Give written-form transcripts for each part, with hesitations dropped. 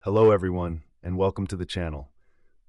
Hello everyone, and welcome to the channel.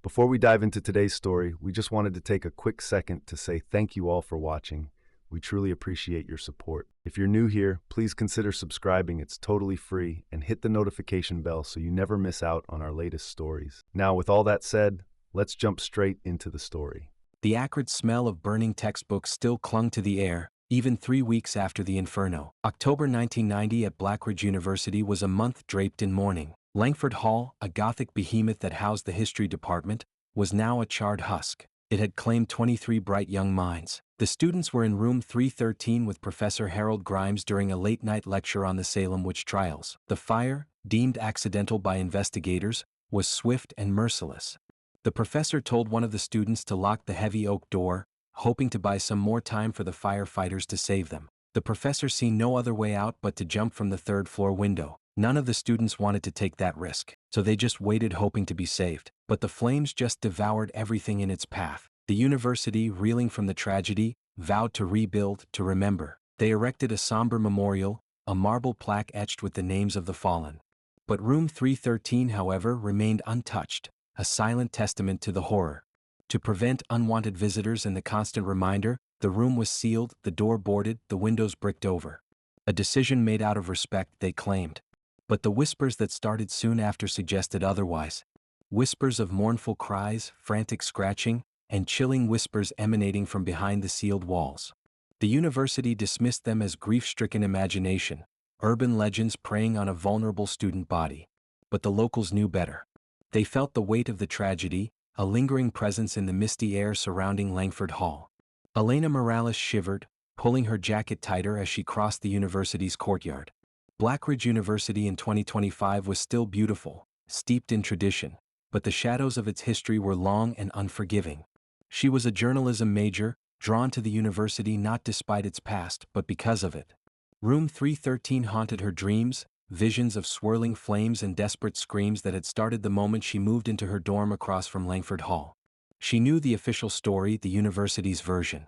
Before we dive into today's story, we just wanted to take a quick second to say thank you all for watching. We truly appreciate your support. If you're new here, please consider subscribing, it's totally free, and hit the notification bell so you never miss out on our latest stories. Now, with all that said, let's jump straight into the story. The acrid smell of burning textbooks still clung to the air, even 3 weeks after the inferno. October 1990 at Blackridge University was a month draped in mourning. Langford Hall, a Gothic behemoth that housed the history department, was now a charred husk. It had claimed 23 bright young minds. The students were in room 313 with Professor Harold Grimes during a late-night lecture on the Salem witch trials. The fire, deemed accidental by investigators, was swift and merciless. The professor told one of the students to lock the heavy oak door, hoping to buy some more time for the firefighters to save them. The professor seen no other way out but to jump from the third-floor window. None of the students wanted to take that risk, so they just waited hoping to be saved. But the flames just devoured everything in its path. The university, reeling from the tragedy, vowed to rebuild, to remember. They erected a somber memorial, a marble plaque etched with the names of the fallen. But room 313, however, remained untouched, a silent testament to the horror. To prevent unwanted visitors and the constant reminder, the room was sealed, the door boarded, the windows bricked over. A decision made out of respect, they claimed. But the whispers that started soon after suggested otherwise. Whispers of mournful cries, frantic scratching, and chilling whispers emanating from behind the sealed walls. The university dismissed them as grief-stricken imagination, urban legends preying on a vulnerable student body. But the locals knew better. They felt the weight of the tragedy, a lingering presence in the misty air surrounding Langford Hall. Elena Morales shivered, pulling her jacket tighter as she crossed the university's courtyard. Blackridge University in 2025 was still beautiful, steeped in tradition, but the shadows of its history were long and unforgiving. She was a journalism major, drawn to the university not despite its past but because of it. Room 313 haunted her dreams, visions of swirling flames and desperate screams that had started the moment she moved into her dorm across from Langford Hall. She knew the official story, the university's version.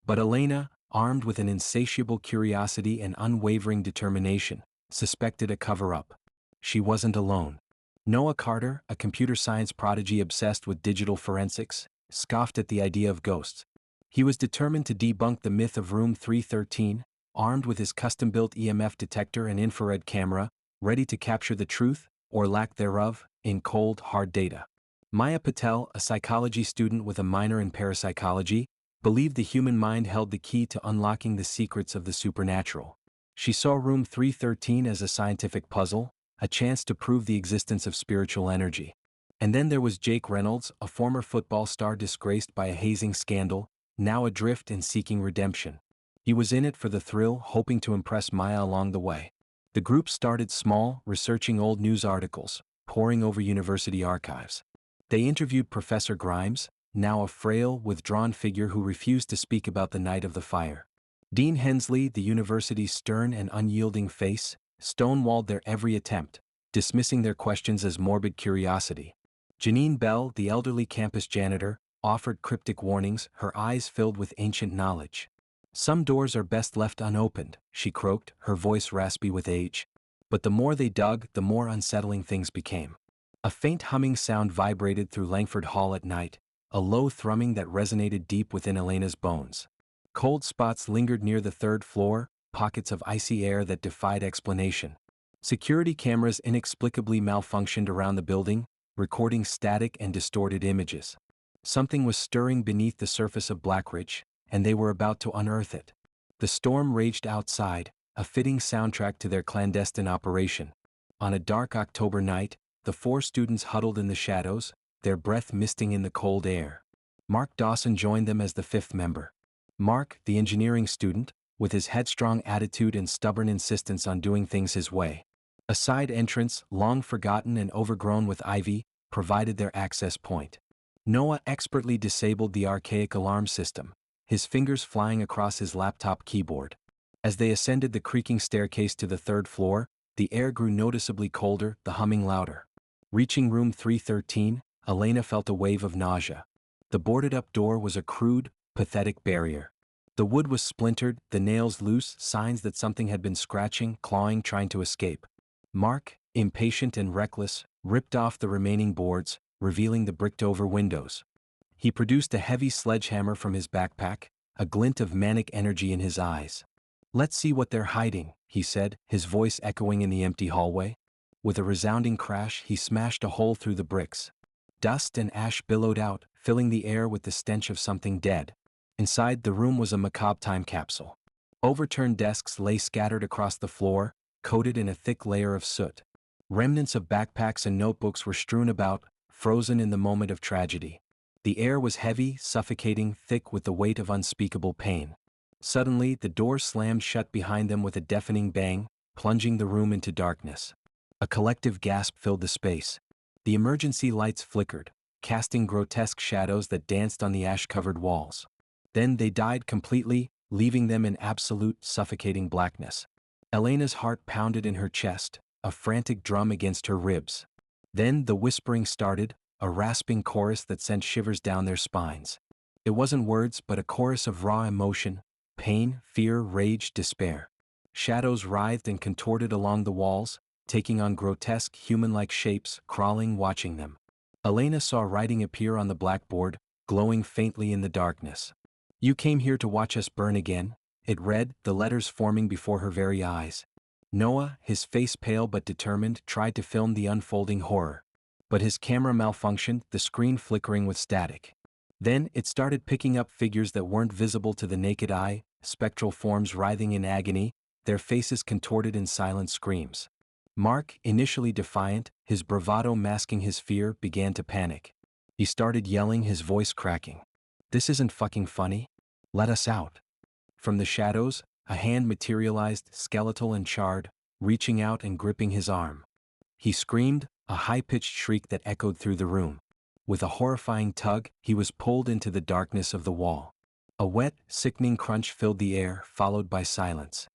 But Elena, armed with an insatiable curiosity and unwavering determination, suspected a cover-up. She wasn't alone. Noah Carter, a computer science prodigy obsessed with digital forensics, scoffed at the idea of ghosts. He was determined to debunk the myth of room 313, armed with his custom-built EMF detector and infrared camera, ready to capture the truth, or lack thereof, in cold, hard data. Maya Patel, a psychology student with a minor in parapsychology, believed the human mind held the key to unlocking the secrets of the supernatural. She saw room 313 as a scientific puzzle, a chance to prove the existence of spiritual energy. And then there was Jake Reynolds, a former football star disgraced by a hazing scandal, now adrift and seeking redemption. He was in it for the thrill, hoping to impress Maya along the way. The group started small, researching old news articles, poring over university archives. They interviewed Professor Grimes, now a frail, withdrawn figure who refused to speak about the night of the fire. Dean Hensley, the university's stern and unyielding face, stonewalled their every attempt, dismissing their questions as morbid curiosity. Janine Bell, the elderly campus janitor, offered cryptic warnings, her eyes filled with ancient knowledge. "Some doors are best left unopened," she croaked, her voice raspy with age. But the more they dug, the more unsettling things became. A faint humming sound vibrated through Langford Hall at night, a low thrumming that resonated deep within Elena's bones. Cold spots lingered near the third floor, pockets of icy air that defied explanation. Security cameras inexplicably malfunctioned around the building, recording static and distorted images. Something was stirring beneath the surface of Blackridge, and they were about to unearth it. The storm raged outside, a fitting soundtrack to their clandestine operation. On a dark October night, the 4 students huddled in the shadows, their breath misting in the cold air. Mark Dawson joined them as the 5th member. Mark, the engineering student, with his headstrong attitude and stubborn insistence on doing things his way. A side entrance, long forgotten and overgrown with ivy, provided their access point. Noah expertly disabled the archaic alarm system, his fingers flying across his laptop keyboard. As they ascended the creaking staircase to the 3rd floor, the air grew noticeably colder, the humming louder. Reaching room 313, Elena felt a wave of nausea. The boarded-up door was a crude, pathetic barrier. The wood was splintered, the nails loose, signs that something had been scratching, clawing, trying to escape. Mark, impatient and reckless, ripped off the remaining boards, revealing the bricked-over windows. He produced a heavy sledgehammer from his backpack, a glint of manic energy in his eyes. "Let's see what they're hiding," he said, his voice echoing in the empty hallway. With a resounding crash, he smashed a hole through the bricks. Dust and ash billowed out, filling the air with the stench of something dead. Inside the room was a macabre time capsule. Overturned desks lay scattered across the floor, coated in a thick layer of soot. Remnants of backpacks and notebooks were strewn about, frozen in the moment of tragedy. The air was heavy, suffocating, thick with the weight of unspeakable pain. Suddenly, the door slammed shut behind them with a deafening bang, plunging the room into darkness. A collective gasp filled the space. The emergency lights flickered, casting grotesque shadows that danced on the ash-covered walls. Then they died completely, leaving them in absolute, suffocating blackness. Elena's heart pounded in her chest, a frantic drum against her ribs. Then the whispering started, a rasping chorus that sent shivers down their spines. It wasn't words, but a chorus of raw emotion, pain, fear, rage, despair. Shadows writhed and contorted along the walls, taking on grotesque, human-like shapes, crawling, watching them. Elena saw writing appear on the blackboard, glowing faintly in the darkness. "You came here to watch us burn again," it read, the letters forming before her very eyes. Noah, his face pale but determined, tried to film the unfolding horror. But his camera malfunctioned, the screen flickering with static. Then it started picking up figures that weren't visible to the naked eye, spectral forms writhing in agony, their faces contorted in silent screams. Mark, initially defiant, his bravado masking his fear, began to panic. He started yelling, his voice cracking. "This isn't fucking funny. Let us out." From the shadows, a hand materialized, skeletal and charred, reaching out and gripping his arm. He screamed, a high-pitched shriek that echoed through the room. With a horrifying tug, he was pulled into the darkness of the wall. A wet, sickening crunch filled the air, followed by silence.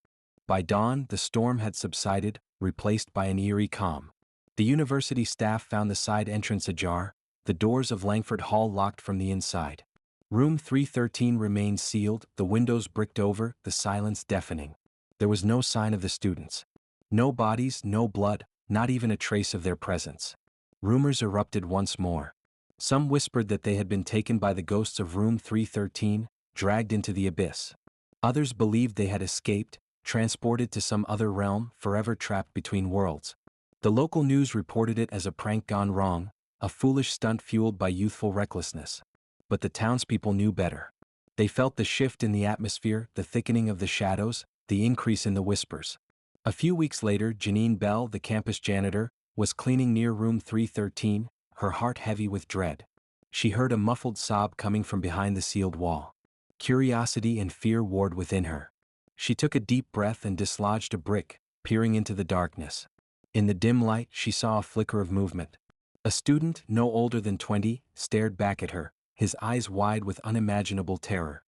By dawn, the storm had subsided, replaced by an eerie calm. The university staff found the side entrance ajar, the doors of Langford Hall locked from the inside. Room 313 remained sealed, the windows bricked over, the silence deafening. There was no sign of the students. No bodies, no blood, not even a trace of their presence. Rumors erupted once more. Some whispered that they had been taken by the ghosts of room 313, dragged into the abyss. Others believed they had escaped, transported to some other realm, forever trapped between worlds. The local news reported it as a prank gone wrong, a foolish stunt fueled by youthful recklessness. But the townspeople knew better. They felt the shift in the atmosphere, the thickening of the shadows, the increase in the whispers. A few weeks later, Janine Bell, the campus janitor, was cleaning near room 313, her heart heavy with dread. She heard a muffled sob coming from behind the sealed wall. Curiosity and fear warred within her. She took a deep breath and dislodged a brick, peering into the darkness. In the dim light, she saw a flicker of movement. A student, no older than 20, stared back at her, his eyes wide with unimaginable terror.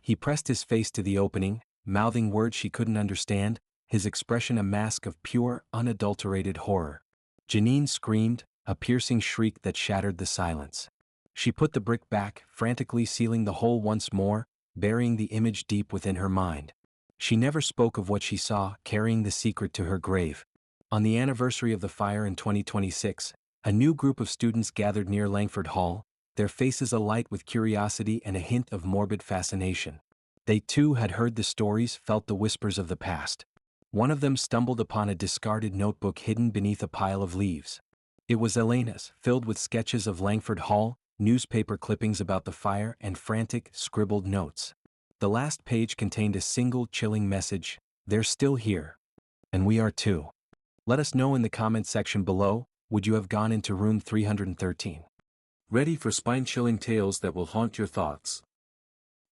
He pressed his face to the opening, mouthing words she couldn't understand, his expression a mask of pure, unadulterated horror. Janine screamed, a piercing shriek that shattered the silence. She put the brick back, frantically sealing the hole once more, burying the image deep within her mind. She never spoke of what she saw, carrying the secret to her grave. On the anniversary of the fire in 2026, a new group of students gathered near Langford Hall, their faces alight with curiosity and a hint of morbid fascination. They too had heard the stories, felt the whispers of the past. One of them stumbled upon a discarded notebook hidden beneath a pile of leaves. It was Elena's, filled with sketches of Langford Hall, newspaper clippings about the fire, and frantic, scribbled notes. The last page contained a single chilling message: "They're still here. And we are too." Let us know in the comments section below, would you have gone into room 313? Ready for spine-chilling tales that will haunt your thoughts?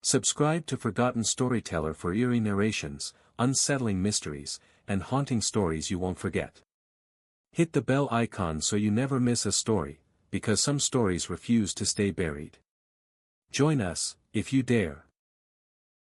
Subscribe to Forgotten Storyteller for eerie narrations, unsettling mysteries, and haunting stories you won't forget. Hit the bell icon so you never miss a story, because some stories refuse to stay buried. Join us, if you dare.